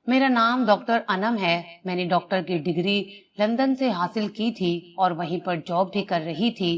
मेरा नाम डॉक्टर अनम है। मैंने डॉक्टर की डिग्री लंदन से हासिल की थी और वहीं पर जॉब भी कर रही थी।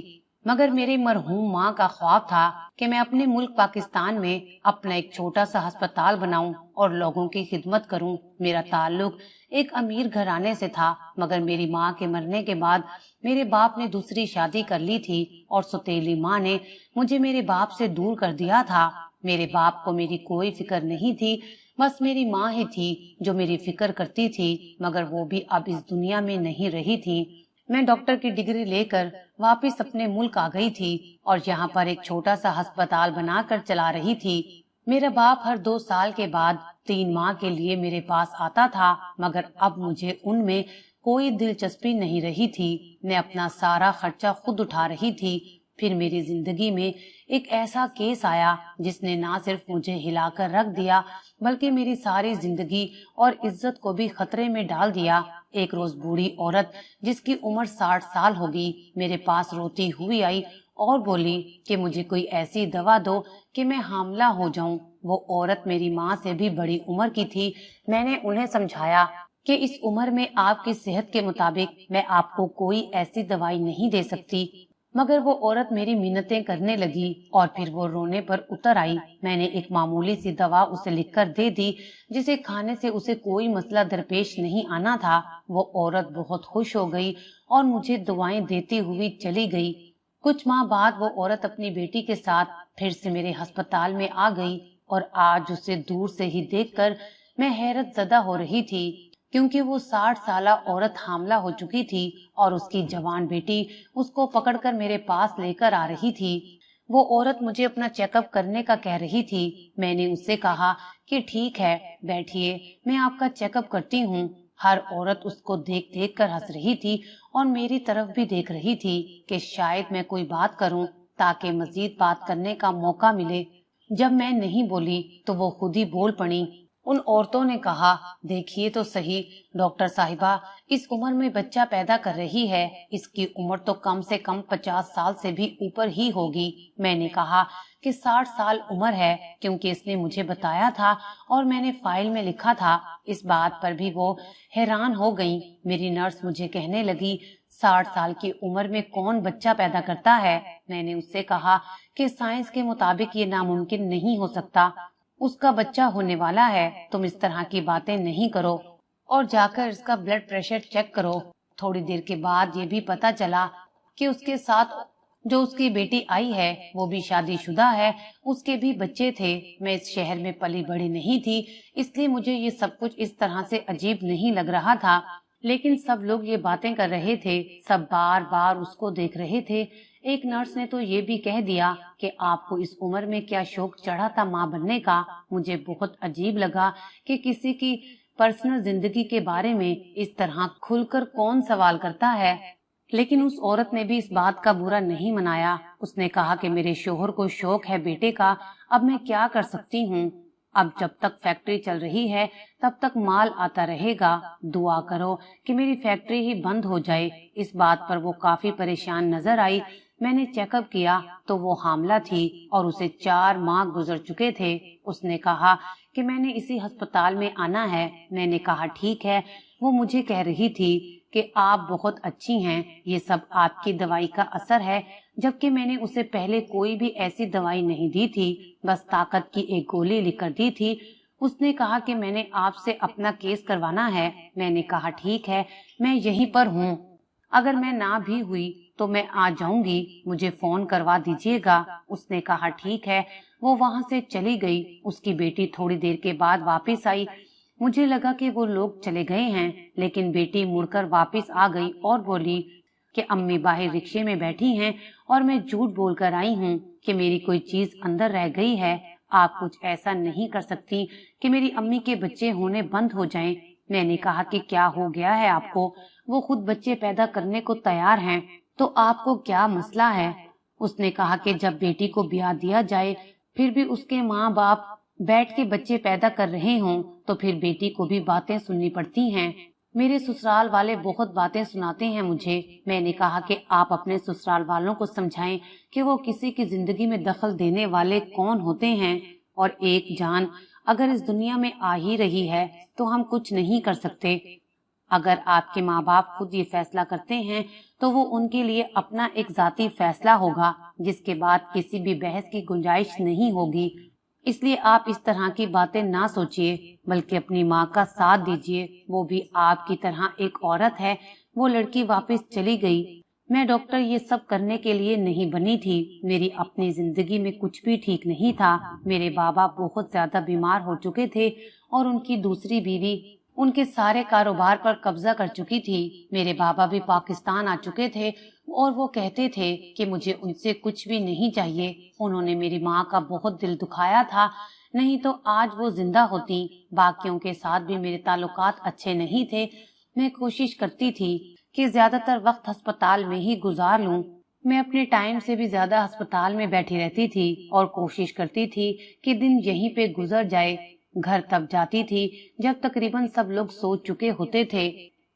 मगर मेरी मरहूम माँ का ख्वाब था कि मैं अपने मुल्क पाकिस्तान में अपना एक छोटा सा अस्पताल बनाऊं और लोगों की खिदमत करूं। मेरा ताल्लुक एक अमीर घराने से था, मगर मेरी माँ के मरने के बाद मेरे बाप ने दूसरी शादी कर ली थी और सौतेली माँ ने मुझे मेरे बाप से दूर कर दिया था। मेरे बाप को मेरी कोई फिक्र नहीं थी, बस मेरी माँ ही थी जो मेरी फिक्र करती थी, मगर वो भी अब इस दुनिया में नहीं रही थी। मैं डॉक्टर की डिग्री लेकर वापस अपने मुल्क आ गई थी और यहाँ पर एक छोटा सा अस्पताल बनाकर चला रही थी। मेरा बाप हर 2 साल के बाद 3 माह के लिए मेरे पास आता था, मगर अब मुझे उनमें कोई दिलचस्पी नहीं रही थी। मैं अपना सारा खर्चा खुद उठा रही थी। फिर मेरी जिंदगी में एक ऐसा केस आया जिसने ना सिर्फ मुझे हिलाकर रख दिया, बल्कि मेरी सारी जिंदगी और इज्जत को भी खतरे में डाल दिया। एक रोज बूढ़ी औरत जिसकी उम्र 60 साल होगी मेरे पास रोती हुई आई और बोली कि मुझे कोई ऐसी दवा दो कि मैं हामला हो जाऊं। वो औरत मेरी माँ से भी बड़ी उम्र की थी। मैंने उन्हें समझाया कि इस उम्र में आपकी सेहत के मुताबिक मैं आपको कोई ऐसी दवाई नहीं दे सकती, मगर वो औरत मेरी मिन्नतें करने लगी और फिर वो रोने पर उतर आई। मैंने एक मामूली सी दवा उसे लिखकर दे दी, जिसे खाने से उसे कोई मसला दरपेश नहीं आना था। वो औरत बहुत खुश हो गई और मुझे दुआएं देती हुई चली गई। कुछ माह बाद वो औरत अपनी बेटी के साथ फिर से मेरे अस्पताल में आ गई और आज उसे दूर से ही देखकर मैं हैरत ज़दा हो रही थी, क्योंकि वो 60 साला औरत हामला हो चुकी थी और उसकी जवान बेटी उसको पकड़कर मेरे पास लेकर आ रही थी। वो औरत मुझे अपना चेकअप करने का कह रही थी। मैंने उससे कहा कि ठीक है, बैठिए, मैं आपका चेकअप करती हूँ। हर औरत उसको देख देख कर हंस रही थी और मेरी तरफ भी देख रही थी कि शायद मैं कोई बात करूं ताकि मजीद बात करने का मौका मिले। जब मैं नहीं बोली तो वो खुद ही बोल पड़ी। उन औरतों ने कहा, देखिए तो सही डॉक्टर साहिबा, इस उम्र में बच्चा पैदा कर रही है। इसकी उम्र तो कम से कम 50 साल से भी ऊपर ही होगी। मैंने कहा कि 60 साल उम्र है, क्योंकि इसने मुझे बताया था और मैंने फाइल में लिखा था। इस बात पर भी वो हैरान हो गई। मेरी नर्स मुझे कहने लगी, 60 साल की उम्र में कौन बच्चा पैदा करता है? मैंने उससे कहा कि साइंस के मुताबिक ये नामुमकिन नहीं हो सकता। उसका बच्चा होने वाला है। तुम इस तरह की बातें नहीं करो और जाकर इसका ब्लड प्रेशर चेक करो। थोड़ी देर के बाद ये भी पता चला कि उसके साथ जो उसकी बेटी आई है वो भी शादीशुदा है। उसके भी बच्चे थे। मैं इस शहर में पली बड़ी नहीं थी, इसलिए मुझे ये सब कुछ इस तरह से अजीब नहीं लग रहा था, लेकिन सब लोग ये बातें कर रहे थे। सब बार बार उसको देख रहे थे। एक नर्स ने तो ये भी कह दिया कि आपको इस उम्र में क्या शौक चढ़ा था माँ बनने का। मुझे बहुत अजीब लगा कि किसी की पर्सनल जिंदगी के बारे में इस तरह खुलकर कौन सवाल करता है, लेकिन उस औरत ने भी इस बात का बुरा नहीं मनाया। उसने कहा कि मेरे शोहर को शौक है बेटे का, अब मैं क्या कर सकती हूँ। अब जब तक फैक्ट्री चल रही है तब तक माल आता रहेगा। दुआ करो कि मेरी फैक्ट्री ही बंद हो जाए। इस बात पर वो काफी परेशान नजर आई। मैंने चेकअप किया तो वो हामला थी और उसे 4 माह गुजर चुके थे। उसने कहा कि मैंने इसी अस्पताल में आना है। मैंने कहा ठीक है। वो मुझे कह रही थी कि आप बहुत अच्छी हैं, ये सब आपकी दवाई का असर है, जबकि मैंने उसे पहले कोई भी ऐसी दवाई नहीं दी थी, बस ताकत की एक गोली लिखकर दी थी। उसने कहा कि मैंने आपसे अपना केस करवाना है। मैंने कहा ठीक है, मैं यहीं पर हूँ। अगर मैं ना भी हुई तो मैं आ जाऊंगी, मुझे फोन करवा दीजिएगा। उसने कहा ठीक है। वो वहां से चली गई। उसकी बेटी थोड़ी देर के बाद वापस आई। मुझे लगा कि वो लोग चले गए हैं, लेकिन बेटी मुड़कर वापस आ गई और बोली कि अम्मी बाहर रिक्शे में बैठी हैं और मैं झूठ बोलकर आई हूँ कि मेरी कोई चीज अंदर रह गई है। आप कुछ ऐसा नहीं कर सकती कि मेरी अम्मी के बच्चे होने बंद हो जाएं। मैंने कहा कि क्या हो गया है आपको? वो खुद बच्चे पैदा करने को तैयार हैं, तो आपको क्या मसला है? उसने कहा कि जब बेटी को ब्याह दिया जाए फिर भी उसके माँ बाप बैठ के बच्चे पैदा कर रहे हों तो फिर बेटी को भी बातें सुननी पड़ती हैं। मेरे ससुराल वाले बहुत बातें सुनाते हैं मुझे। मैंने कहा कि आप अपने ससुराल वालों को समझाएं कि वो किसी की जिंदगी में दखल देने वाले कौन होते हैं और एक जान अगर इस दुनिया में आ ही रही है तो हम कुछ नहीं कर सकते। अगर आपके माँ बाप खुद ये फैसला करते हैं तो वो उनके लिए अपना एक जाती फैसला होगा, जिसके बाद किसी भी बहस की गुंजाइश नहीं होगी। इसलिए आप इस तरह की बातें ना सोचिए, बल्कि अपनी माँ का साथ दीजिए। वो भी आपकी तरह एक औरत है। वो लड़की वापस चली गई। मैं डॉक्टर ये सब करने के लिए नहीं बनी थी। मेरी अपनी जिंदगी में कुछ भी ठीक नहीं था। मेरे बाबा बहुत ज्यादा बीमार हो चुके थे और उनकी दूसरी बीवी उनके सारे कारोबार पर कब्जा कर चुकी थी। मेरे बाबा भी पाकिस्तान आ चुके थे और वो कहते थे कि मुझे उनसे कुछ भी नहीं चाहिए। उन्होंने मेरी माँ का बहुत दिल दुखाया था, नहीं तो आज वो जिंदा होती। बाकियों के साथ भी मेरे ताल्लुकात अच्छे नहीं थे। मैं कोशिश करती थी कि ज्यादातर वक्त अस्पताल में ही गुजार लूं। मैं अपने टाइम से भी ज्यादा अस्पताल में बैठी रहती थी और कोशिश करती थी कि दिन यहीं पे गुजर जाए। घर तब जाती थी जब तकरीबन सब लोग सो चुके होते थे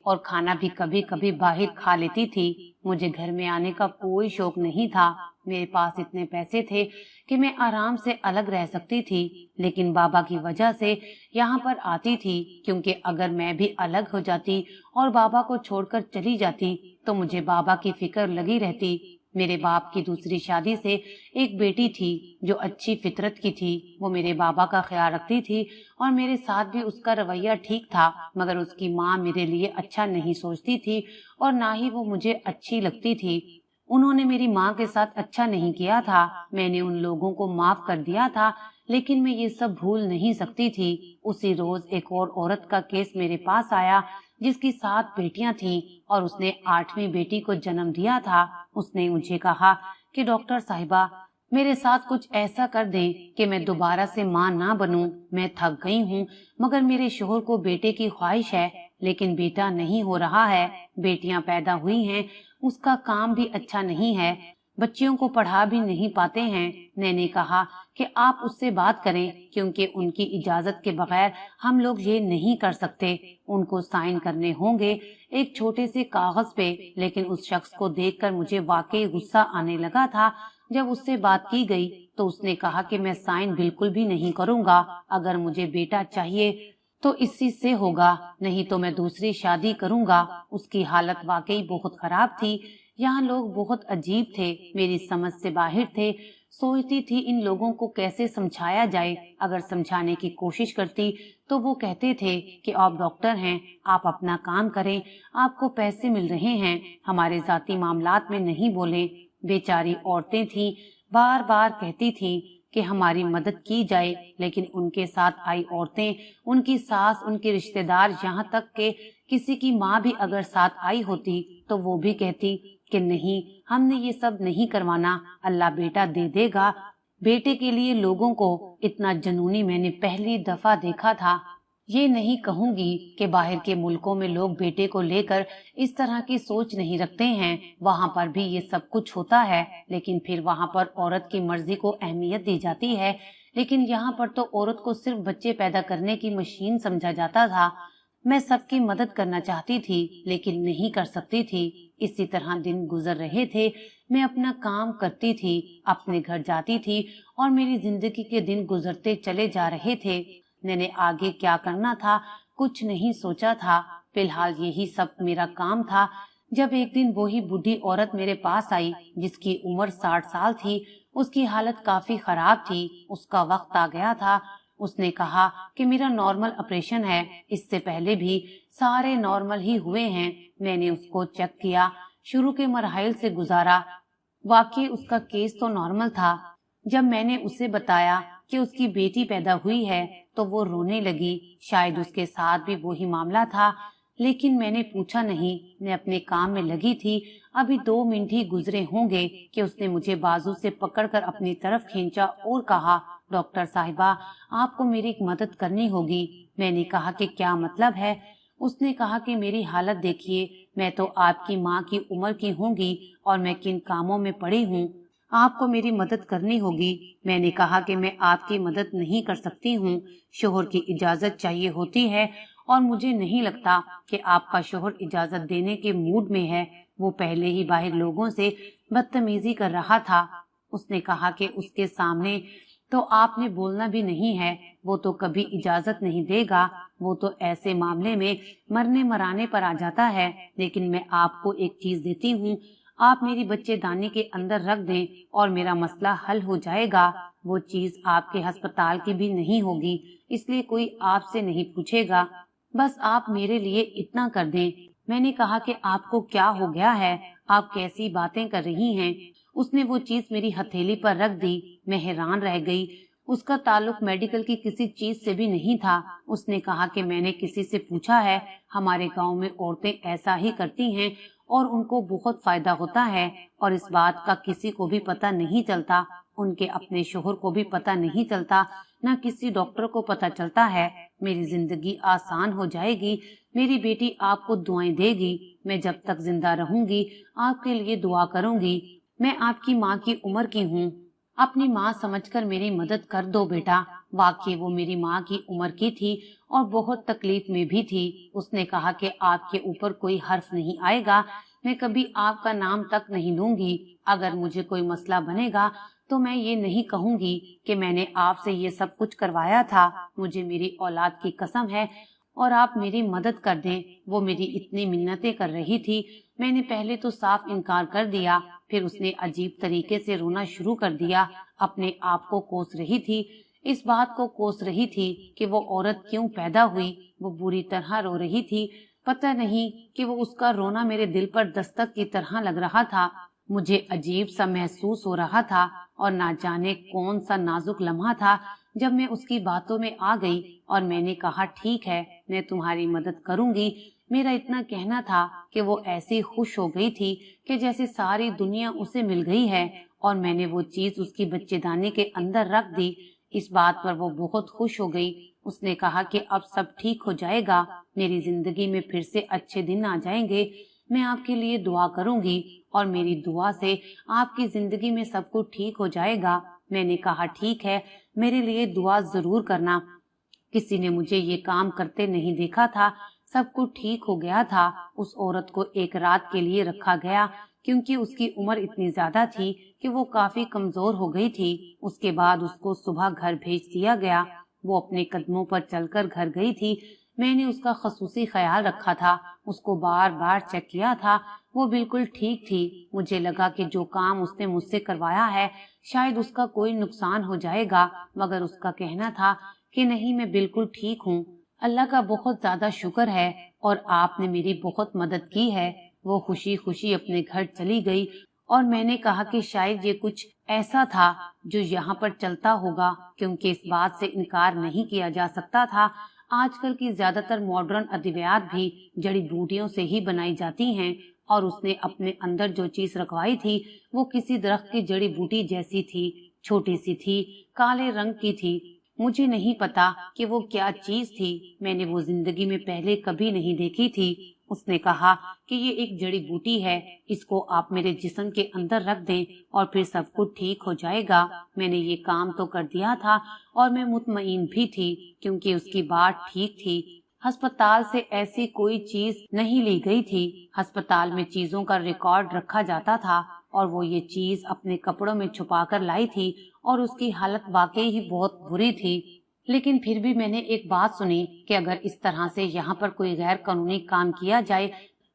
और खाना भी कभी कभी बाहर खा लेती थी। मुझे घर में आने का कोई शौक नहीं था। मेरे पास इतने पैसे थे कि मैं आराम से अलग रह सकती थी, लेकिन बाबा की वजह से यहाँ पर आती थी, क्योंकि अगर मैं भी अलग हो जाती और बाबा को छोड़कर चली जाती तो मुझे बाबा की फिक्र लगी रहती। मेरे बाप की दूसरी शादी से एक बेटी थी जो अच्छी फितरत की थी। वो मेरे बाबा का ख्याल रखती थी और मेरे साथ भी उसका रवैया ठीक था, मगर उसकी माँ मेरे लिए अच्छा नहीं सोचती थी और ना ही वो मुझे अच्छी लगती थी। उन्होंने मेरी माँ के साथ अच्छा नहीं किया था। मैंने उन लोगों को माफ कर दिया था, लेकिन मैं ये सब भूल नहीं सकती थी। उसी रोज एक और औरत का केस मेरे पास आया जिसकी 7 बेटियां थीं और उसने 8वीं बेटी को जन्म दिया था। उसने मुझे कहा कि डॉक्टर साहिबा, मेरे साथ कुछ ऐसा कर दें कि मैं दोबारा से माँ ना बनूं। मैं थक गई हूँ, मगर मेरे शोहर को बेटे की ख्वाहिश है, लेकिन बेटा नहीं हो रहा है। बेटियां पैदा हुई हैं, उसका काम भी अच्छा नहीं है, बच्चियों को पढ़ा भी नहीं पाते हैं। मैंने कहा कि आप उससे बात करें, क्योंकि उनकी इजाजत के बगैर हम लोग ये नहीं कर सकते। उनको साइन करने होंगे एक छोटे से कागज पे। लेकिन उस शख्स को देखकर मुझे वाकई गुस्सा आने लगा था। जब उससे बात की गई तो उसने कहा कि मैं साइन बिल्कुल भी नहीं करूंगा। अगर मुझे बेटा चाहिए तो इसी से होगा, नहीं तो मैं दूसरी शादी करूंगा। उसकी हालत वाकई बहुत खराब थी। यहाँ लोग बहुत अजीब थे, मेरी समझ से बाहर थे। सोचती थी इन लोगों को कैसे समझाया जाए। अगर समझाने की कोशिश करती तो वो कहते थे कि आप डॉक्टर हैं, आप अपना काम करें, आपको पैसे मिल रहे हैं, हमारे जाती मामलात में नहीं बोलें। बेचारी औरतें थीं, बार बार कहती थीं कि हमारी मदद की जाए, लेकिन उनके साथ आई औरतें, उनकी सास, उनके रिश्तेदार, यहाँ तक के किसी की माँ भी अगर साथ आई होती तो वो भी कहती कि नहीं, हमने ये सब नहीं करवाना, अल्लाह बेटा दे देगा। बेटे के लिए लोगों को इतना जुनूनी मैंने पहली दफा देखा था। ये नहीं कहूंगी कि बाहर के मुल्कों में लोग बेटे को लेकर इस तरह की सोच नहीं रखते हैं, वहाँ पर भी ये सब कुछ होता है, लेकिन फिर वहाँ पर औरत की मर्जी को अहमियत दी जाती है। लेकिन यहाँ पर तो औरत को सिर्फ बच्चे पैदा करने की मशीन समझा जाता था। मैं सबकी मदद करना चाहती थी, लेकिन नहीं कर सकती थी। इसी तरह दिन गुजर रहे थे। मैं अपना काम करती थी, अपने घर जाती थी और मेरी जिंदगी के दिन गुजरते चले जा रहे थे। मैंने आगे क्या करना था कुछ नहीं सोचा था। फिलहाल यही सब मेरा काम था। जब एक दिन वही बूढ़ी औरत मेरे पास आई जिसकी उम्र 60 साल थी। उसकी हालत काफी खराब थी, उसका वक्त आ गया था। उसने कहा कि मेरा नॉर्मल ऑपरेशन है, इससे पहले भी सारे नॉर्मल ही हुए हैं। मैंने उसको चेक किया, शुरू के मरहल से गुजारा। वाकई उसका केस तो नॉर्मल था। जब मैंने उसे बताया कि उसकी बेटी पैदा हुई है तो वो रोने लगी। शायद उसके साथ भी वही मामला था, लेकिन मैंने पूछा नहीं। मैं अपने काम में लगी थी। अभी 2 मिनट ही गुजरे होंगे कि उसने मुझे बाजू से पकड़कर अपनी तरफ खींचा और कहा, डॉक्टर साहिबा, आपको मेरी एक मदद करनी होगी। मैंने कहा कि क्या मतलब है? उसने कहा कि मेरी हालत देखिए, मैं तो आपकी माँ की उम्र की होंगी और मैं किन कामों में पड़ी हूँ। आपको मेरी मदद करनी होगी। मैंने कहा कि मैं आपकी मदद नहीं कर सकती हूँ, शोहर की इजाजत चाहिए होती है और मुझे नहीं लगता कि आपका शोहर इजाजत देने के मूड में है। वो पहले ही बाहर लोगों से बदतमीजी कर रहा था। उसने कहा कि उसके सामने तो आपने बोलना भी नहीं है, वो तो कभी इजाजत नहीं देगा, वो तो ऐसे मामले में मरने मराने पर आ जाता है। लेकिन मैं आपको एक चीज देती हूँ, आप मेरी बच्चेदानी के अंदर रख दें और मेरा मसला हल हो जाएगा। वो चीज आपके अस्पताल की भी नहीं होगी, इसलिए कोई आपसे नहीं पूछेगा। बस आप मेरे लिए इतना कर दें। मैंने कहा कि आपको क्या हो गया है, आप कैसी बातें कर रही हैं। उसने वो चीज मेरी हथेली पर रख दी। मैं हैरान रह गई। उसका ताल्लुक मेडिकल की किसी चीज से भी नहीं था। उसने कहा कि मैंने किसी से पूछा है, हमारे गांव में औरतें ऐसा ही करती हैं और उनको बहुत फायदा होता है, और इस बात का किसी को भी पता नहीं चलता। उनके अपने शोहर को भी पता नहीं चलता, न किसी डॉक्टर को पता चलता है। मेरी जिंदगी आसान हो जाएगी। मेरी बेटी आपको दुआएं देगी। मैं जब तक जिंदा रहूंगी आपके लिए दुआ करूंगी। मैं आपकी माँ की उम्र की हूँ। अपनी माँ समझकर मेरी मदद कर दो बेटा। वाकई वो मेरी माँ की उम्र की थी और बहुत तकलीफ में भी थी। उसने कहा कि आपके ऊपर कोई हर्फ नहीं आएगा, मैं कभी आपका नाम तक नहीं लूंगी। अगर मुझे कोई मसला बनेगा तो मैं ये नहीं कहूंगी कि मैंने आपसे ये सब कुछ करवाया था। मुझे मेरी औलाद की कसम है और आप मेरी मदद कर दें। वो मेरी इतनी मिन्नतें कर रही थी। मैंने पहले तो साफ इनकार कर दिया, फिर उसने अजीब तरीके से रोना शुरू कर दिया। अपने आप को कोस रही थी, इस बात को कोस रही थी कि वो औरत क्यों पैदा हुई। वो बुरी तरह रो रही थी। पता नहीं कि वो उसका रोना मेरे दिल पर दस्तक की तरह लग रहा था। मुझे अजीब सा महसूस हो रहा था और ना जाने कौन सा नाजुक लम्हा था जब मैं उसकी बातों में आ गई और मैंने कहा, ठीक है, मैं तुम्हारी मदद करूंगी। मेरा इतना कहना था कि वो ऐसी खुश हो गई थी कि जैसे सारी दुनिया उसे मिल गई है, और मैंने वो चीज उसकी बच्चेदानी के अंदर रख दी। इस बात पर वो बहुत खुश हो गई। उसने कहा कि अब सब ठीक हो जाएगा, मेरी जिंदगी में फिर से अच्छे दिन आ जाएंगे। मैं आपके लिए दुआ करूंगी और मेरी दुआ से आपकी जिंदगी में सब कुछ ठीक हो जाएगा। मैंने कहा, ठीक है, मेरे लिए दुआ जरूर करना। किसी ने मुझे ये काम करते नहीं देखा था। सब कुछ ठीक हो गया था। उस औरत को एक रात के लिए रखा गया क्योंकि उसकी उम्र इतनी ज्यादा थी कि वो काफी कमजोर हो गई थी। उसके बाद उसको सुबह घर भेज दिया गया। वो अपने कदमों पर चलकर घर गई थी। मैंने उसका खसूसी ख्याल रखा था, उसको बार बार चेक किया था। वो बिल्कुल ठीक थी। मुझे लगा कि जो काम उसने मुझसे करवाया है शायद उसका कोई नुकसान हो जाएगा, मगर उसका कहना था कि नहीं, मैं बिल्कुल ठीक हूँ। अल्लाह का बहुत ज्यादा शुक्र है और आपने मेरी बहुत मदद की है। वो खुशी खुशी अपने घर चली गई और मैंने कहा कि शायद ये कुछ ऐसा था जो यहाँ पर चलता होगा, क्योंकि इस बात से इनकार नहीं किया जा सकता था। आजकल की ज्यादातर मॉडर्न अद्वियात भी जड़ी बूटियों से ही बनाई जाती हैं, और उसने अपने अंदर जो चीज रखवाई थी वो किसी दरख्त की जड़ी बूटी जैसी थी, छोटी सी थी, काले रंग की थी। मुझे नहीं पता कि वो क्या चीज थी। मैंने वो जिंदगी में पहले कभी नहीं देखी थी। उसने कहा कि ये एक जड़ी बूटी है, इसको आप मेरे जिस्म के अंदर रख दें और फिर सब कुछ ठीक हो जाएगा। मैंने ये काम तो कर दिया था और मैं मुतमईन भी थी क्योंकि उसकी बात ठीक थी। अस्पताल से ऐसी कोई चीज नहीं ली गई थी। अस्पताल में चीजों का रिकॉर्ड रखा जाता था और वो ये चीज अपने कपड़ों में छुपा कर लाई थी और उसकी हालत वाकई ही बहुत बुरी थी। लेकिन फिर भी मैंने एक बात सुनी कि अगर इस तरह से यहाँ पर कोई गैर कानूनी काम किया जाए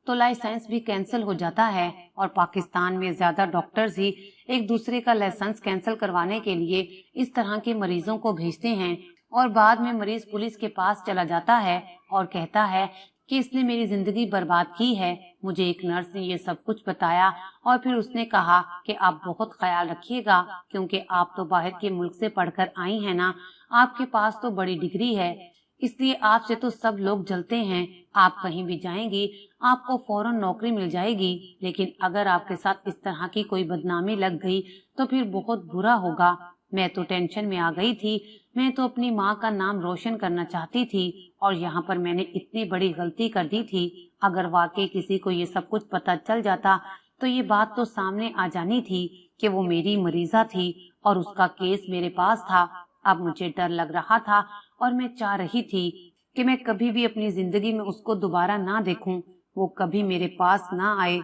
तो लाइसेंस भी कैंसिल हो जाता है, और पाकिस्तान में ज्यादा डॉक्टर्स ही एक दूसरे का लाइसेंस कैंसिल करवाने के लिए इस तरह के मरीजों को भेजते हैं, और बाद में मरीज पुलिस के पास चला जाता है और कहता है कि इसने मेरी जिंदगी बर्बाद की है। मुझे एक नर्स ने ये सब कुछ बताया और फिर उसने कहा कि आप बहुत ख्याल रखिएगा क्योंकि आप तो बाहर के मुल्क से पढ़कर आई हैं ना, आपके पास तो बड़ी डिग्री है, इसलिए आपसे तो सब लोग जलते हैं। आप कहीं भी जाएंगी आपको फौरन नौकरी मिल जाएगी, लेकिन अगर आपके साथ इस तरह की कोई बदनामी लग गई तो फिर बहुत बुरा होगा। मैं तो टेंशन में आ गई थी। मैं तो अपनी माँ का नाम रोशन करना चाहती थी और यहाँ पर मैंने इतनी बड़ी गलती कर दी थी। अगर वाकई किसी को ये सब कुछ पता चल जाता तो ये बात तो सामने आ जानी थी कि वो मेरी मरीजा थी और उसका केस मेरे पास था। अब मुझे डर लग रहा था और मैं चाह रही थी कि मैं कभी भी अपनी जिंदगी में उसको दोबारा ना देखूं, वो कभी मेरे पास ना आए।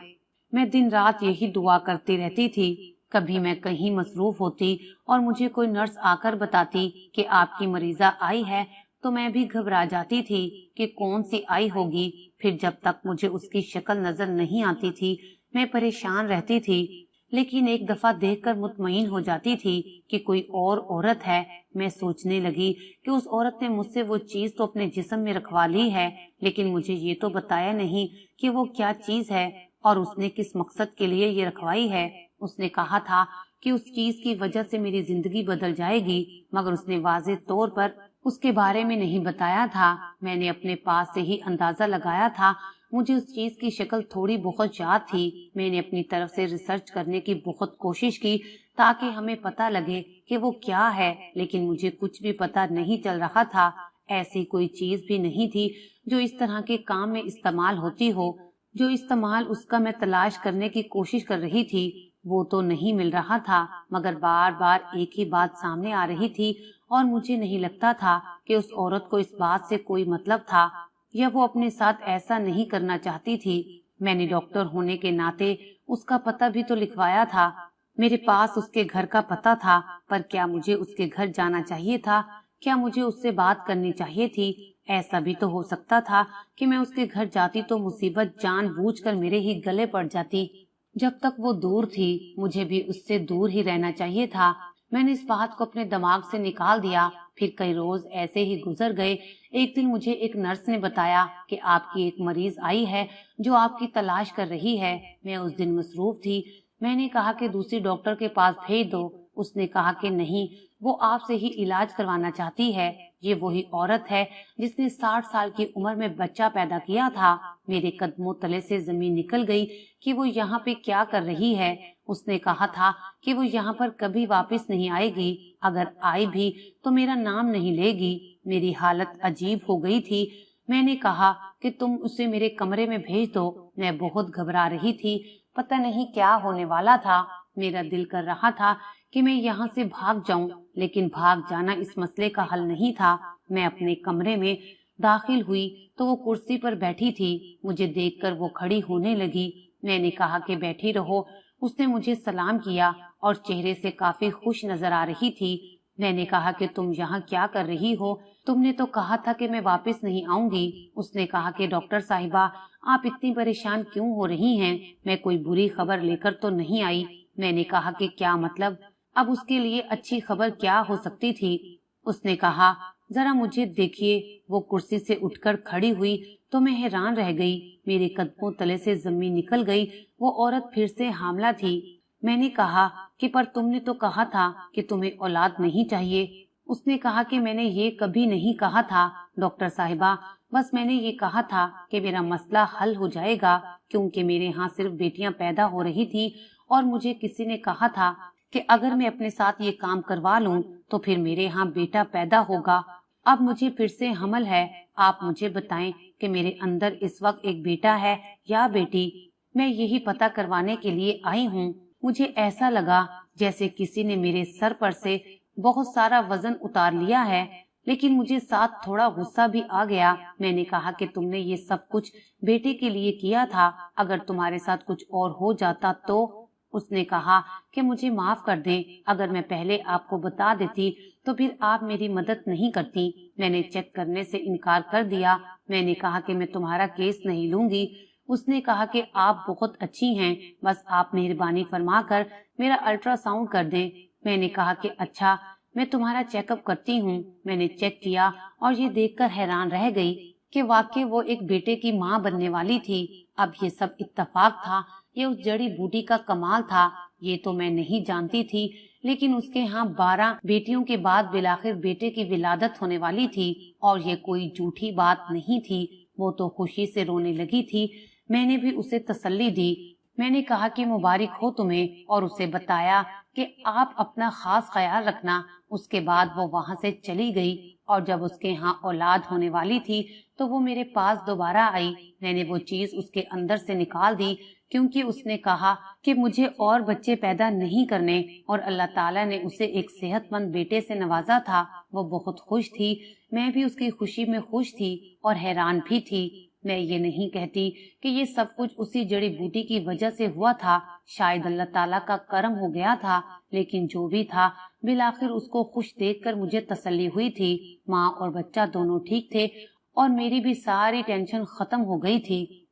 मैं दिन रात यही दुआ करती रहती थी, कभी मैं कहीं मसरूफ होती और मुझे कोई नर्स आकर बताती कि आपकी मरीजा आई है, तो मैं भी घबरा जाती थी कि कौन सी आई होगी। फिर जब तक मुझे उसकी शक्ल नजर नहीं आती थी, मैं परेशान रहती थी, लेकिन एक दफा देखकर मुतमईन हो जाती थी कि कोई और औरत है। मैं सोचने लगी कि उस औरत ने मुझसे वो चीज तो अपने जिस्म में रखवा ली है, लेकिन मुझे ये तो बताया नहीं कि वो क्या चीज है और उसने किस मकसद के लिए ये रखवाई है। उसने कहा था कि उस चीज की वजह से मेरी जिंदगी बदल जाएगी, मगर उसने वाज़ेह तौर पर उसके बारे में नहीं बताया था। मैंने अपने पास से ही अंदाजा लगाया था। मुझे उस चीज की शक्ल थोड़ी बहुत याद थी। मैंने अपनी तरफ से रिसर्च करने की बहुत कोशिश की ताकि हमें पता लगे कि वो क्या है, लेकिन मुझे कुछ भी पता नहीं चल रहा था। ऐसी कोई चीज भी नहीं थी जो इस तरह के काम में इस्तेमाल होती हो। जो इस्तेमाल उसका मैं तलाश करने की कोशिश कर रही थी, वो तो नहीं मिल रहा था, मगर बार बार एक ही बात सामने आ रही थी और मुझे नहीं लगता था कि उस औरत को इस बात से कोई मतलब था या वो अपने साथ ऐसा नहीं करना चाहती थी। मैंने डॉक्टर होने के नाते उसका पता भी तो लिखवाया था। मेरे पास उसके घर का पता था, पर क्या मुझे उसके घर जाना चाहिए था? क्या मुझे उससे बात करनी चाहिए थी? ऐसा भी तो हो सकता था कि मैं उसके घर जाती तो मुसीबत जानबूझकर मेरे ही गले पड़ जाती। जब तक वो दूर थी, मुझे भी उससे दूर ही रहना चाहिए था। मैंने इस बात को अपने दिमाग से निकाल दिया। फिर कई रोज ऐसे ही गुजर गए। एक दिन मुझे एक नर्स ने बताया कि आपकी एक मरीज आई है जो आपकी तलाश कर रही है। मैं उस दिन मसरूफ थी। मैंने कहा कि दूसरी डॉक्टर के पास भेज दो। उसने कहा कि नहीं, वो आपसे ही इलाज करवाना चाहती है। ये वही औरत है जिसने 60 साल की उम्र में बच्चा पैदा किया था। मेरे कदमों तले से जमीन निकल गई कि वो यहाँ पे क्या कर रही है। उसने कहा था कि वो यहाँ पर कभी वापस नहीं आएगी, अगर आई भी तो मेरा नाम नहीं लेगी। मेरी हालत अजीब हो गई थी। मैंने कहा कि तुम उसे मेरे कमरे में भेज दो। मैं बहुत घबरा रही थी, पता नहीं क्या होने वाला था। मेरा दिल कर रहा था कि मैं यहाँ से भाग जाऊं, लेकिन भाग जाना इस मसले का हल नहीं था। मैं अपने कमरे में दाखिल हुई तो वो कुर्सी पर बैठी थी। मुझे देखकर वो खड़ी होने लगी। मैंने कहा कि बैठी रहो। उसने मुझे सलाम किया और चेहरे से काफी खुश नजर आ रही थी। मैंने कहा कि तुम यहाँ क्या कर रही हो? तुमने तो कहा था कि मैं वापस नहीं आऊंगी। उसने कहा कि डॉक्टर साहिबा, आप इतनी परेशान क्यों हो रही हैं? मैं कोई बुरी खबर लेकर तो नहीं आई। मैंने कहा कि क्या मतलब? अब उसके लिए अच्छी खबर क्या हो सकती थी? उसने कहा, जरा मुझे देखिए। वो कुर्सी से उठकर खड़ी हुई तो मैं हैरान रह गई। मेरे कदमों तले से जमीन निकल गई। वो औरत फिर से हामला थी। मैंने कहा कि पर तुमने तो कहा था कि तुम्हें औलाद नहीं चाहिए। उसने कहा कि मैंने ये कभी नहीं कहा था डॉक्टर साहिबा, बस मैंने ये कहा था कि मेरा मसला हल हो जाएगा, क्योंकि मेरे यहाँ सिर्फ बेटियां पैदा हो रही थी और मुझे किसी ने कहा था कि अगर मैं अपने साथ ये काम करवा लूं तो फिर मेरे यहाँ बेटा पैदा होगा। अब मुझे फिर से हमल है। आप मुझे बताएं कि मेरे अंदर इस वक्त एक बेटा है या बेटी। मैं यही पता करवाने के लिए आई हूँ। मुझे ऐसा लगा जैसे किसी ने मेरे सर पर से बहुत सारा वजन उतार लिया है, लेकिन मुझे साथ थोड़ा गुस्सा भी आ गया। मैंने कहा कि तुमने ये सब कुछ बेटे के लिए किया था, अगर तुम्हारे साथ कुछ और हो जाता तो? उसने कहा कि मुझे माफ कर दें, अगर मैं पहले आपको बता देती तो फिर आप मेरी मदद नहीं करती। मैंने चेक करने से इनकार कर दिया। मैंने कहा कि मैं तुम्हारा केस नहीं लूंगी। उसने कहा कि आप बहुत अच्छी हैं, बस आप मेहरबानी फरमाकर मेरा अल्ट्रासाउंड कर दें। मैंने कहा कि अच्छा, मैं तुम्हारा चेकअप करती हूँ। मैंने चेक किया और ये देखकर हैरान रह गई कि वाकई वो एक बेटे की माँ बनने वाली थी। अब ये सब इत्तेफाक था, ये उस जड़ी बूटी का कमाल था, ये तो मैं नहीं जानती थी। लेकिन उसके यहाँ 12 बेटियों के बाद बिलाखिर बेटे की विलादत होने वाली थी और ये कोई झूठी बात नहीं थी। वो तो खुशी से रोने लगी थी। मैंने भी उसे तसल्ली दी। मैंने कहा कि मुबारक हो तुम्हें और उसे बताया कि आप अपना खास ख्याल रखना। उसके बाद वो वहाँ से चली गई और जब उसके यहाँ औलाद होने वाली थी तो वो मेरे पास दोबारा आई। मैंने वो चीज उसके अंदर से निकाल दी, क्योंकि उसने कहा कि मुझे और बच्चे पैदा नहीं करने और अल्लाह ताला ने उसे एक सेहतमंद बेटे से नवाजा था। वो बहुत खुश थी। मैं भी उसकी खुशी में खुश थी और हैरान भी थी। میں یہ نہیں کہتی کہ یہ سب کچھ اسی جڑی بوٹی کی وجہ سے ہوا تھا، شاید اللہ تعالیٰ کا کرم ہو گیا تھا، لیکن جو بھی تھا بالآخر اس کو خوش دیکھ کر مجھے تسلی ہوئی تھی۔ ماں اور بچہ دونوں ٹھیک تھے اور میری بھی ساری ٹینشن ختم ہو گئی تھی۔